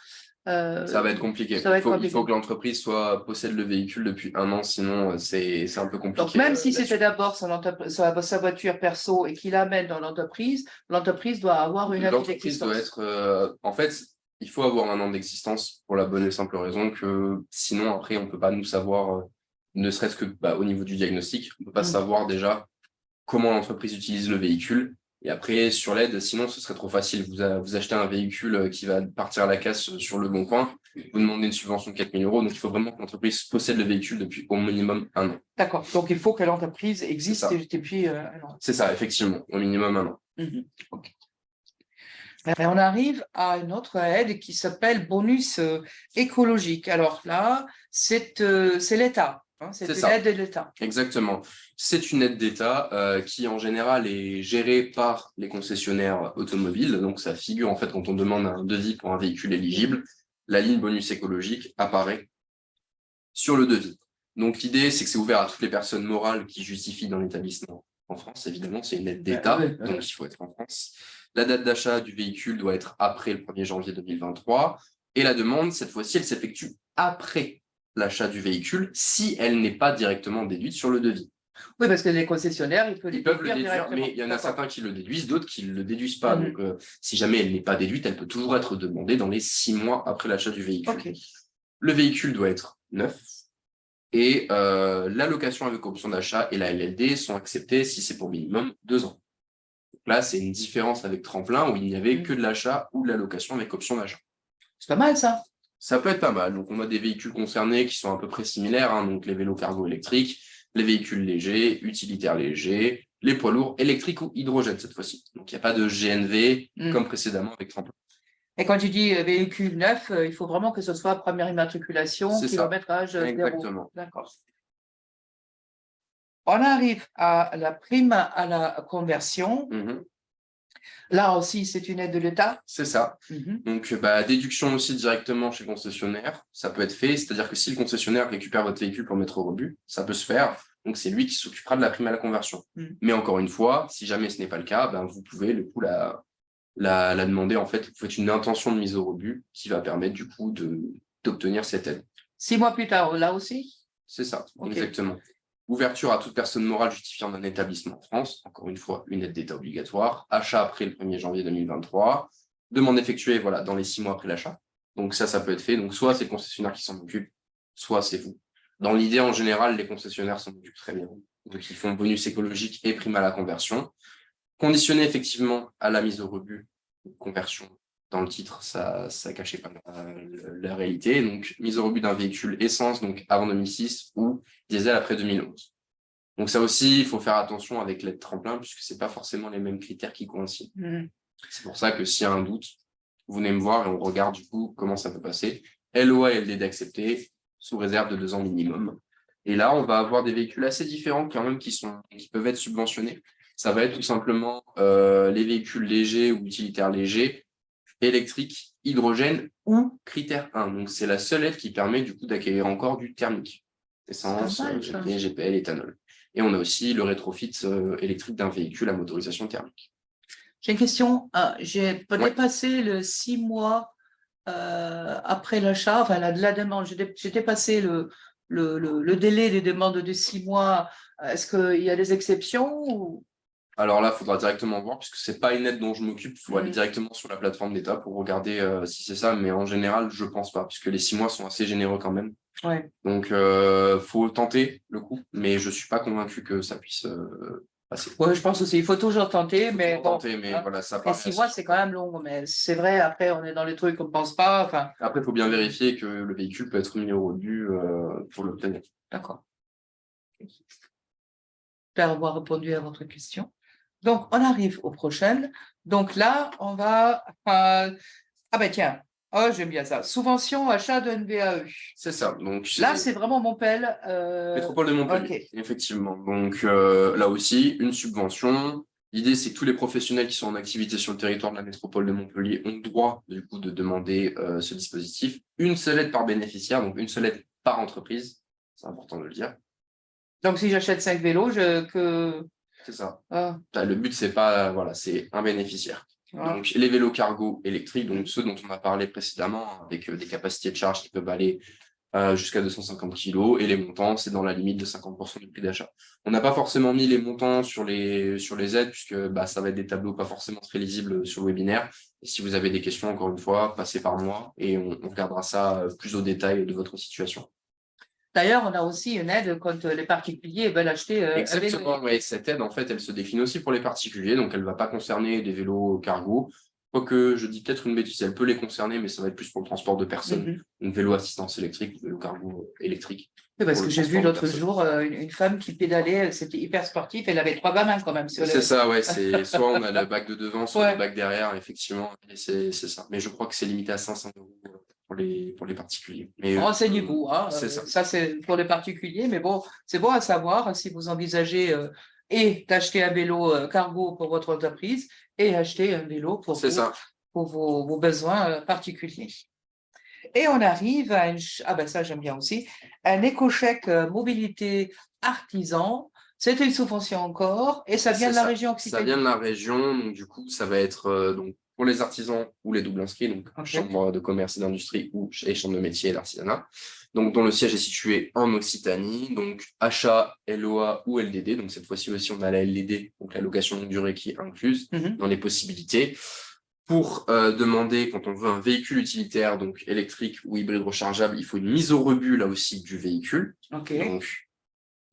Ça va être compliqué. Il faut que l'entreprise possède le véhicule depuis 1 an, sinon c'est un peu compliqué. Donc même si c'était d'abord sa voiture perso et qu'il l'amène dans l'entreprise doit avoir une année d'existence. L'entreprise doit être... en fait, il faut avoir 1 an d'existence pour la bonne et simple raison que sinon, après, on ne peut pas nous savoir, ne serait-ce que au niveau du diagnostic, on ne peut pas savoir déjà comment l'entreprise utilise le véhicule. Et après, sur l'aide, sinon, ce serait trop facile. Vous achetez un véhicule qui va partir à la casse sur le bon coin, vous demandez une subvention de 4 000 €. Donc, il faut vraiment que l'entreprise possède le véhicule depuis au minimum 1 an. D'accord. Donc, il faut que l'entreprise existe depuis 1 an. C'est ça, effectivement, au minimum 1 an. Okay. Et on arrive à une autre aide qui s'appelle bonus écologique. Alors là, c'est l'État. C'est une aide de l'État. Exactement. C'est une aide d'État qui, en général, est gérée par les concessionnaires automobiles. Donc, ça figure, en fait, quand on demande un devis pour un véhicule éligible, la ligne bonus écologique apparaît sur le devis. Donc, l'idée, c'est que c'est ouvert à toutes les personnes morales qui justifient dans l'établissement. En France, évidemment, c'est une aide d'État, donc il faut être en France. La date d'achat du véhicule doit être après le 1er janvier 2023. Et la demande, cette fois-ci, elle s'effectue après l'achat du véhicule si elle n'est pas directement déduite sur le devis. Oui, parce que les concessionnaires, ils peuvent le déduire, mais il y en a certains qui le déduisent, d'autres qui ne le déduisent pas. Donc, si jamais elle n'est pas déduite, elle peut toujours être demandée dans les 6 mois après l'achat du véhicule. Le véhicule doit être neuf et la location avec option d'achat et la LLD sont acceptées si c'est pour minimum 2 ans. Donc là, c'est une différence avec Tremplin où il n'y avait que de l'achat ou de la location avec option d'achat. C'est pas mal, ça. Ça peut être pas mal. Donc, on a des véhicules concernés qui sont à peu près similaires, donc les vélos cargo électriques, les véhicules légers, utilitaires légers, les poids lourds électriques ou hydrogène cette fois-ci. Donc, il n'y a pas de GNV comme précédemment avec Tremplin. Et quand tu dis véhicule neuf, il faut vraiment que ce soit première immatriculation, kilométrage zéro. Exactement. D'accord. On arrive à la prime à la conversion. Là aussi, c'est une aide de l'État. C'est ça. Donc, déduction aussi directement chez le concessionnaire, ça peut être fait. C'est-à-dire que si le concessionnaire récupère votre véhicule pour le mettre au rebut, ça peut se faire. Donc, c'est lui qui s'occupera de la prime à la conversion. Mais encore une fois, si jamais ce n'est pas le cas, vous pouvez du coup la demander. En fait, vous faites une intention de mise au rebut qui va permettre du coup d'obtenir cette aide. 6 mois plus tard, là aussi? C'est ça, exactement. Ouverture à toute personne morale justifiant d'un établissement en France, encore une fois, une aide d'État obligatoire, achat après le 1er janvier 2023, demande effectuée dans les 6 mois après l'achat. Donc ça peut être fait. Donc soit c'est le concessionnaire qui s'en occupe, soit c'est vous. Dans l'idée, en général, les concessionnaires s'en occupent très bien. Donc ils font bonus écologique et prime à la conversion. Conditionné effectivement à la mise au rebut, conversion. Dans le titre, ça cachait pas la réalité. Donc, mise au rebut d'un véhicule essence, donc avant 2006, ou diesel après 2011. Donc, ça aussi, il faut faire attention avec l'aide Tremplin, puisque ce n'est pas forcément les mêmes critères qui coïncident. C'est pour ça que s'il y a un doute, vous venez me voir et on regarde du coup comment ça peut passer. LOA et LDD accepté, sous réserve de 2 ans minimum. Et là, on va avoir des véhicules assez différents quand même qui peuvent être subventionnés. Ça va être tout simplement les véhicules légers ou utilitaires légers, électrique, hydrogène ou critère 1. Donc, c'est la seule aide qui permet du coup d'acquérir encore du thermique. Essence, GP, GPL, éthanol. Et on a aussi le rétrofit électrique d'un véhicule à motorisation thermique. J'ai une question. J'ai dépassé le 6 mois après l'achat, enfin la demande. J'ai dépassé le délai des demandes de 6 mois. Est-ce qu'il y a des exceptions ou... Alors là, il faudra directement voir, puisque ce n'est pas une aide dont je m'occupe. Il faut aller directement sur la plateforme d'État pour regarder si c'est ça. Mais en général, je ne pense pas, puisque les 6 mois sont assez généreux quand même. Donc, il faut tenter le coup. Mais je ne suis pas convaincu que ça puisse passer. Ouais, je pense aussi, il faut toujours tenter, mais bon. Mais Hein. voilà, ça Et paraît 6 assez mois, c'est quand même long, mais c'est vrai, après, on est dans les trucs qu'on ne pense pas. Enfin, Après, il faut bien vérifier que le véhicule peut être mis au rebut pour l'obtenir. d'accord. J'espère avoir répondu à votre question. Donc, on arrive aux prochaines. Donc là, on va. Ah ben tiens, oh, j'aime bien ça. Subvention achat de NVAE. C'est ça. Donc, Là, c'est vraiment mon pelle. Métropole de Montpellier, Ok. effectivement. Donc là aussi, une subvention. L'idée, c'est que tous les professionnels qui sont en activité sur le territoire de la métropole de Montpellier ont droit, du coup, de demander ce dispositif. Une seule aide par bénéficiaire, donc une seule aide par entreprise. C'est important de le dire. Donc, si j'achète 5 vélos, que. C'est ça. Ah, Là, le but, c'est pas, voilà, c'est un bénéficiaire. ah. Donc, les vélos cargo électriques, donc ceux dont on a parlé précédemment, avec des capacités de charge qui peuvent aller jusqu'à 250 kg, et les montants, c'est dans la limite de 50% du prix d'achat. On n'a pas forcément mis les montants sur les aides, puisque ça va être des tableaux pas forcément très lisibles sur le webinaire. Et si vous avez des questions, encore une fois, passez par moi et on regardera ça plus au détail de votre situation. D'ailleurs, on a aussi une aide quand les particuliers veulent acheter un vélo. Exactement, ouais. Cette aide, en fait, elle se décline aussi pour les particuliers, donc elle ne va pas concerner des vélos cargo. Quoique, je dis peut-être une bêtise, elle peut les concerner, mais ça va être plus pour le transport de personnes. Mhm. Donc, vélo assistance électrique, vélo cargo électrique. Oui, parce pour que le j'ai vu transport de l'autre personnes. jour une femme qui pédalait, c'était hyper sportif, elle avait 3 gamins quand même sur C'est le. ça, ouais. C'est soit on a le bac de devant, soit le Ouais. bac derrière, effectivement. Et c'est ça. Mais je crois que c'est limité à 500 € pour les particuliers. Mais Renseignez-vous, hein. c'est ça. Ça c'est pour les particuliers, mais bon, c'est bon à savoir si vous envisagez et d'acheter un vélo cargo pour votre entreprise et acheter un vélo pour C'est ça. vos besoins particuliers. Et on arrive à ah ben ça j'aime bien aussi, un éco-chèque mobilité artisan. C'est une subvention encore et ça vient C'est de la ça. région Ça Occitanie. vient de la région, donc du coup, ça va être donc pour les artisans ou les doubles inscrits, donc Ok. chambre de commerce et d'industrie ou et chambre de métier et d'artisanat. Donc, dont le siège est situé en Occitanie, donc achat, LOA ou LDD. Donc cette fois-ci aussi, on a la LDD, donc la location longue durée qui est incluse Mhm. dans les possibilités. Pour demander, quand on veut un véhicule utilitaire, donc électrique ou hybride rechargeable, il faut une mise au rebut là aussi du véhicule. Ok. Donc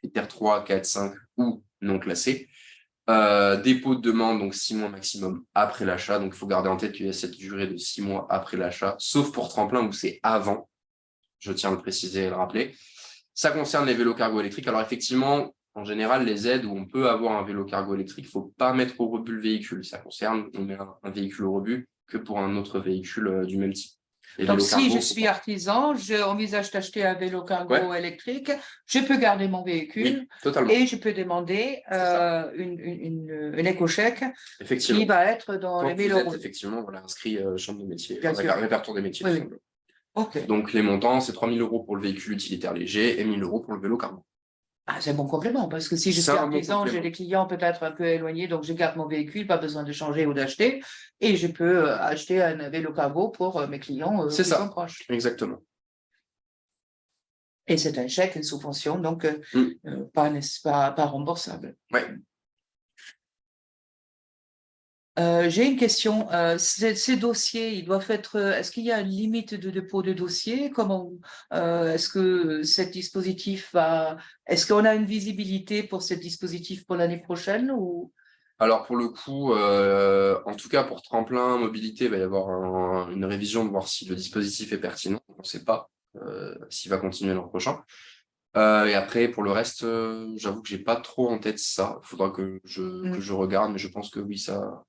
critères 3, 4, 5 ou non classé. Dépôt de demande, donc 6 mois maximum après l'achat. Donc, il faut garder en tête qu'il y a cette durée de 6 mois après l'achat, sauf pour tremplin où c'est avant. Je tiens à le préciser et le rappeler. Ça concerne les vélos cargo électriques. Alors, effectivement, en général, les aides où on peut avoir un vélo cargo électrique, il ne faut pas mettre au rebut le véhicule. Ça concerne, on met un véhicule au rebut que pour un autre véhicule du même type. Les Donc, vélos si cargo, je suis artisan, je envisage d'acheter un vélo cargo ouais, électrique, je peux garder mon véhicule oui, totalement. et je peux demander une éco-chèque Effectivement. qui va être dans Tant les que 1000 vous êtes euros. effectivement inscrit chambre de métier, Bien sûr. répertoire des métiers, Oui, tout oui. simplement. OK. Donc, les montants, c'est 3 000 € pour le véhicule utilitaire léger et 1 000 € pour le vélo cargo. Ah, c'est un bon complément parce que si je C'est suis un bon artisan, j'ai complément. des clients peut-être un peu éloignés, donc je garde mon véhicule, pas besoin de changer ou d'acheter, et je peux acheter un vélo cargo pour mes clients C'est qui sont ça, proches. exactement. Et c'est un chèque, une subvention, donc pas remboursable. Ouais. J'ai une question. Ces dossiers, ils doivent être. Est-ce qu'il y a une limite de dépôt de dossier? Comment est-ce que ce dispositif va. Est-ce qu'on a une visibilité pour ce dispositif pour l'année prochaine ou. Alors, pour le coup, en tout cas, pour tremplin, mobilité, il va y avoir une révision de voir si le dispositif est pertinent. On ne sait pas s'il va continuer l'an prochain. Et après, pour le reste, j'avoue que j'ai pas trop en tête ça. Il faudra que je regarde, mais je pense que oui, ça.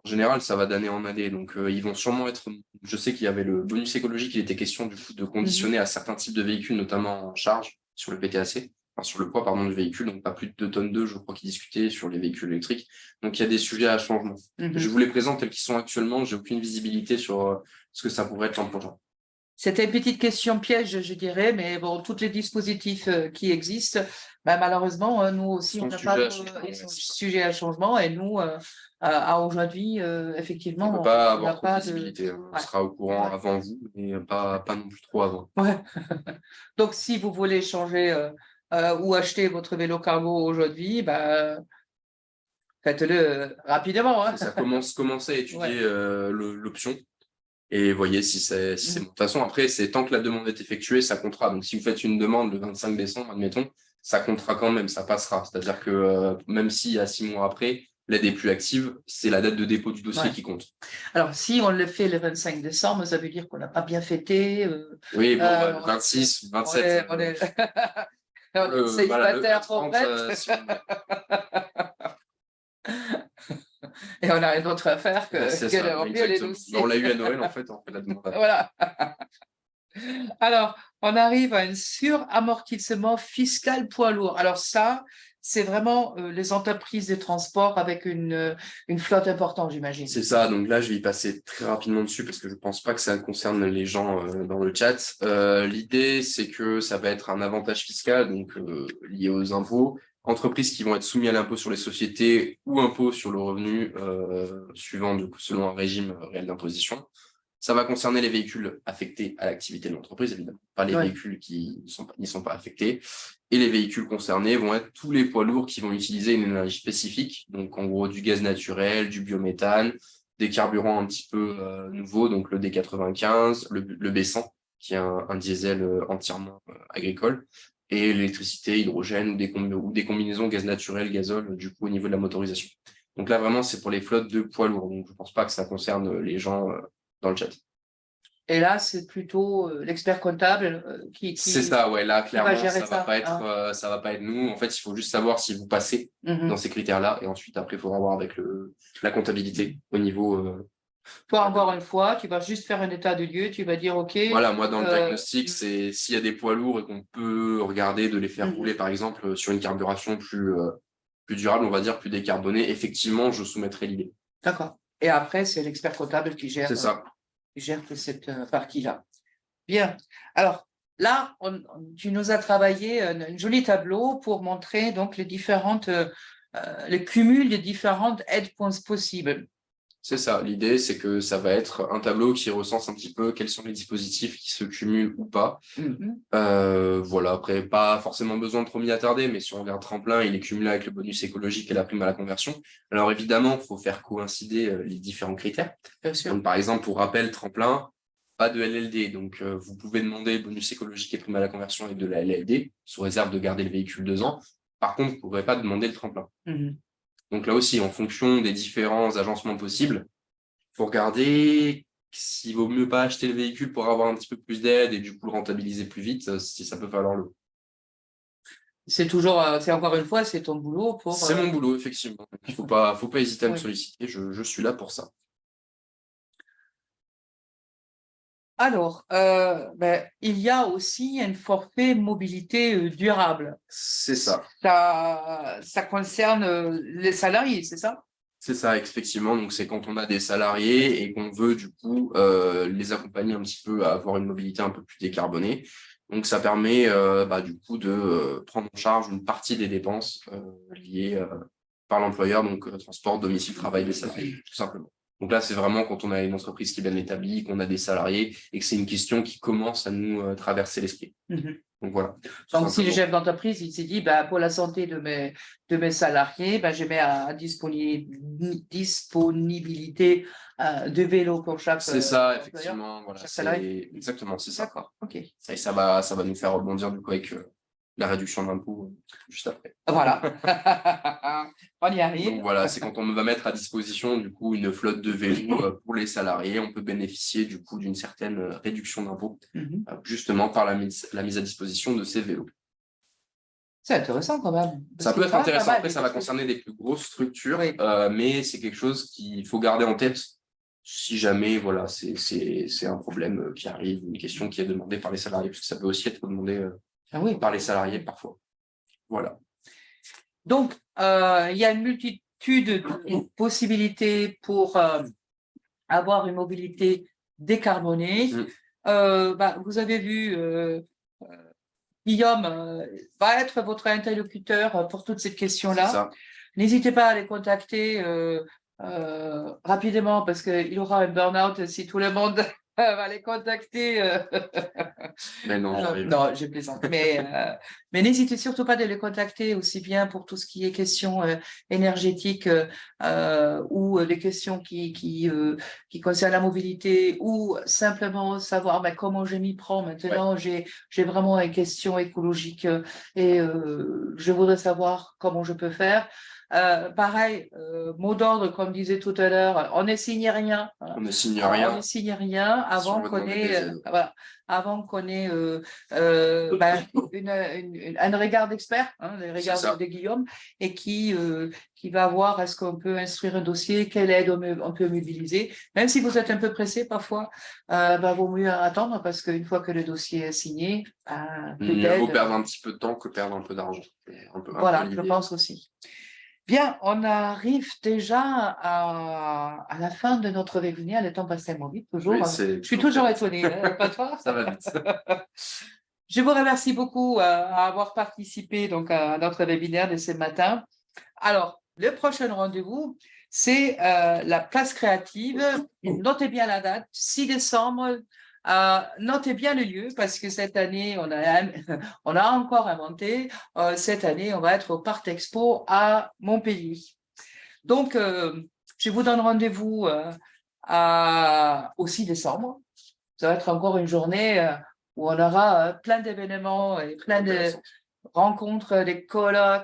En général, ça va d'année en année. Donc, ils vont sûrement être. Je sais qu'il y avait le bonus écologique, il était question du coup de conditionner à certains types de véhicules, notamment en charge sur le PTAC, enfin, sur le poids pardon du véhicule, donc pas plus de 2 tonnes, je crois qu'ils discutaient sur les véhicules électriques. Donc, il y a des sujets à changement. Je vous les présente tels qu'ils sont actuellement. J'ai aucune visibilité sur ce que ça pourrait être l'an prochain. C'était une petite question piège, je dirais, mais bon, tous les dispositifs qui existent, malheureusement, nous aussi, on n'a pas ils sont sujets à changement et nous, à aujourd'hui, effectivement, on ne peut pas on avoir n'a trop de pas visibilité. On Ouais. sera au courant avant vous, mais pas non plus trop avant. Ouais. Donc, si vous voulez changer ou acheter votre vélo cargo aujourd'hui, faites-le rapidement. Hein. Ça commencez à étudier l'option. Et voyez si c'est bon. De toute façon, après, c'est tant que la demande est effectuée, ça comptera. Donc, si vous faites une demande le 25 décembre, admettons, ça comptera quand même, ça passera. C'est-à-dire que même si à 6 mois après, l'aide est plus active, c'est la date de dépôt du dossier qui compte. Alors, si on le fait le 25 décembre, ça veut dire qu'on n'a pas bien fêté. Oui, bon, 26, 27. On est Voilà, le célibataire 30, et on a une autre affaire que de remplir les dossiers. On l'a eu à Noël, en fait, on fait la demande. Voilà. Alors, on arrive à un suramortissement fiscal poids lourd. Alors ça, c'est vraiment les entreprises de transport avec une flotte importante, j'imagine. C'est ça, donc là, je vais y passer très rapidement dessus parce que je pense pas que ça concerne les gens dans le chat. L'idée, c'est que ça va être un avantage fiscal, donc lié aux impôts, entreprises qui vont être soumises à l'impôt sur les sociétés ou impôt sur le revenu, suivant, du coup, selon un régime réel d'imposition. Ça va concerner les véhicules affectés à l'activité de l'entreprise, évidemment, pas les véhicules qui n'y sont pas affectés. Et les véhicules concernés vont être tous les poids lourds qui vont utiliser une énergie spécifique, donc en gros du gaz naturel, du biométhane, des carburants un petit peu nouveaux, donc le D95, le B100, qui est un diesel entièrement agricole, et l'électricité, hydrogène ou des combinaisons gaz naturel, gazole, du coup au niveau de la motorisation. Donc là, vraiment, c'est pour les flottes de poids lourds, donc je ne pense pas que ça concerne les gens dans le chat. Et là, c'est plutôt l'expert comptable qui c'est ça, ouais. Là, clairement, ça va pas être, ça va pas être nous. En fait, il faut juste savoir si vous passez dans ces critères-là, et ensuite, après, il faudra voir avec la comptabilité au niveau. Toi, encore une fois, tu vas juste faire un état de lieu, tu vas dire OK. Voilà, moi, dans le diagnostic, c'est s'il y a des poids lourds et qu'on peut regarder de les faire rouler, par exemple, sur une carburation plus durable, on va dire, plus décarbonée. Effectivement, je soumettrai l'idée. D'accord. Et après, c'est l'expert comptable qui gère. C'est ça. Qui gère cette partie-là. Bien. Alors, là, tu nous as travaillé un joli tableau pour montrer donc les différentes, le cumul des différentes aides possibles. C'est ça. L'idée, c'est que ça va être un tableau qui recense un petit peu quels sont les dispositifs qui se cumulent ou pas. Voilà. Après, pas forcément besoin de trop m'y attarder, mais si on regarde Tremplin, il est cumulé avec le bonus écologique et la prime à la conversion. Alors évidemment, il faut faire coïncider les différents critères. Bien sûr. Donc, par exemple, pour rappel, Tremplin, pas de LLD. Donc, vous pouvez demander bonus écologique et prime à la conversion avec de la LLD, sous réserve de garder le véhicule 2 ans. Par contre, vous ne pourrez pas demander le tremplin. Donc là aussi, en fonction des différents agencements possibles, il faut regarder s'il vaut mieux pas acheter le véhicule pour avoir un petit peu plus d'aide et du coup le rentabiliser plus vite, si ça peut valoir le coup. C'est toujours, c'est encore une fois, c'est ton boulot pour. C'est mon boulot, effectivement. Il faut pas hésiter à me solliciter. Je suis là pour ça. Alors, il y a aussi un forfait mobilité durable. C'est ça. Ça concerne les salariés, c'est ça? C'est ça, effectivement. Donc, c'est quand on a des salariés et qu'on veut, du coup, les accompagner un petit peu à avoir une mobilité un peu plus décarbonée. Donc, ça permet, du coup, de prendre en charge une partie des dépenses liées par l'employeur, donc transport, domicile, travail des salariés, tout simplement. Donc là, c'est vraiment quand on a une entreprise qui est bien établie, qu'on a des salariés et que c'est une question qui commence à nous traverser l'esprit. Donc voilà. Donc si le chef d'entreprise, il s'est dit, pour la santé de mes salariés, je mets à disponibilité de vélos pour chaque. C'est ça, effectivement. Voilà, exactement, c'est ça. Ok. Et ça va nous faire rebondir du coup avec la réduction d'impôts juste après. Voilà. On y arrive. Donc voilà, c'est quand on va mettre à disposition du coup une flotte de vélos pour les salariés, on peut bénéficier du coup d'une certaine réduction d'impôts justement par la mise à disposition de ces vélos. C'est intéressant quand même. Ça peut être intéressant. Après, ça va concerner des plus grosses structures, mais c'est quelque chose qu'il faut garder en tête si jamais voilà, c'est un problème qui arrive, une question qui est demandée par les salariés, parce que ça peut aussi être demandé par les salariés parfois. Voilà. Donc, il y a une multitude de possibilités pour avoir une mobilité décarbonée. Vous avez vu, Guillaume va être votre interlocuteur pour toutes ces questions-là. N'hésitez pas à les contacter rapidement parce qu'il aura un burn-out si tout le monde va les contacter. Mais non, j'arrive. Non, je plaisante. Mais n'hésitez surtout pas de les contacter aussi bien pour tout ce qui est questions énergétiques ou les questions qui concernent la mobilité ou simplement savoir comment je m'y prends. Maintenant, j'ai vraiment une question écologique et je voudrais savoir comment je peux faire. Pareil, mot d'ordre, comme disait tout à l'heure, on ne signe rien. On ne signe On rien. ne signe rien Si on avant veut qu'on demander des ait, aides. voilà, avant qu'on ait un regard d'expert, le C'est regard ça. de Guillaume, et qui va voir est-ce qu'on peut instruire un dossier, quelle aide on peut mobiliser. Même si vous êtes un peu pressé parfois, vaut mieux attendre parce qu'une fois que le dossier est signé, plus Mieux vaut d'aide. perdre un petit peu de temps que perdre un peu d'argent. Un peu Voilà, je l'idée. pense aussi. Bien, on arrive déjà à la fin de notre webinaire. Le temps passe tellement vite, toujours. Oui, Je suis toujours étonnée, pas toi? Ça va vite. Je vous remercie beaucoup à avoir participé donc, à notre webinaire de ce matin. Alors, le prochain rendez-vous, c'est la place créative. Notez bien la date, 6 décembre. Notez bien le lieu parce que cette année, on a encore inventé. Cette année, on va être au Parc Expo à Montpellier. Donc, je vous donne rendez-vous au 6 décembre. Ça va être encore une journée où on aura plein d'événements et plein de rencontres, des colloques,